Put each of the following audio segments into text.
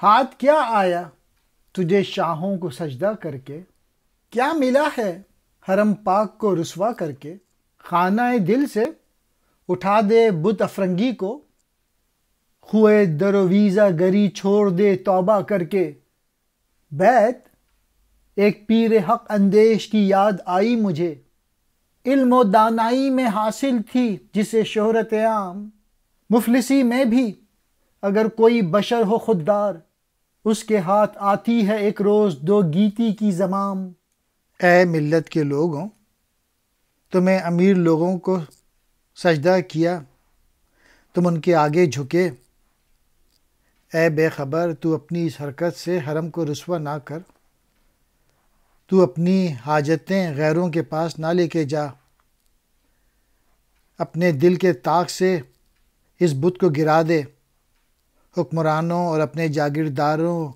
ہاتھ کیا آیا تجھے شاہوں کو سجدہ کر کے، کیا ملا ہے حرم پاک کو رسوا کر کے؟ خانہ دل سے اٹھا دے بت افرنگی کو، خوئے درویزہ گری چھوڑ دے توبہ کر کے۔ بیت ایک پیر حق اندیش کی یاد آئی مجھے، علم و دانائی میں حاصل تھی جسے شہرت عام، مفلسی میں بھی اگر کوئی بشر ہو خوددار، اس کے ہاتھ آتی ہے ایک روز دو گیتی کی زمام۔ اے ملت کے لوگوں، تمہیں امیر لوگوں کو سجدہ کیا، تم ان کے آگے جھکے۔ اے بے خبر، تو اپنی اس حرکت سے حرم کو رسوا نہ کر، تو اپنی حاجتیں غیروں کے پاس نہ لے کے جا، اپنے دل کے طاق سے اس بت کو گرا دے۔ حکمرانوں اور اپنے جاگیرداروں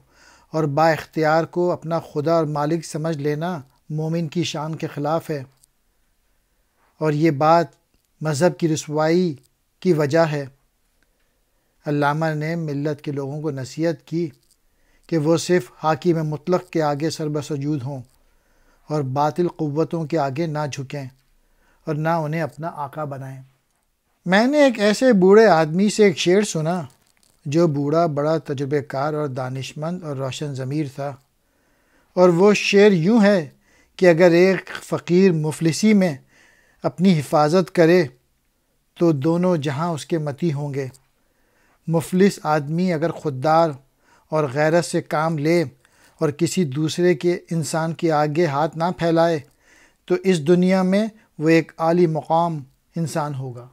اور با اختیار کو اپنا خدا اور مالک سمجھ لینا مومن کی شان کے خلاف ہے، اور یہ بات مذہب کی رسوائی کی وجہ ہے۔ علامہ نے ملت کے لوگوں کو نصیحت کی کہ وہ صرف حاکم مطلق کے آگے سر بسجود ہوں اور باطل قوتوں کے آگے نہ جھکیں اور نہ انہیں اپنا آقا بنائیں۔ میں نے ایک ایسے بوڑھے آدمی سے ایک شعر سنا جو بوڑھا بڑا تجربہ کار اور دانشمند اور روشن ضمیر تھا، اور وہ شعر یوں ہے کہ اگر ایک فقیر مفلسی میں اپنی حفاظت کرے تو دونوں جہاں اس کے متی ہوں گے۔ مفلس آدمی اگر خوددار اور غیرت سے کام لے اور کسی دوسرے کے انسان کے آگے ہاتھ نہ پھیلائے تو اس دنیا میں وہ ایک عالی مقام انسان ہوگا۔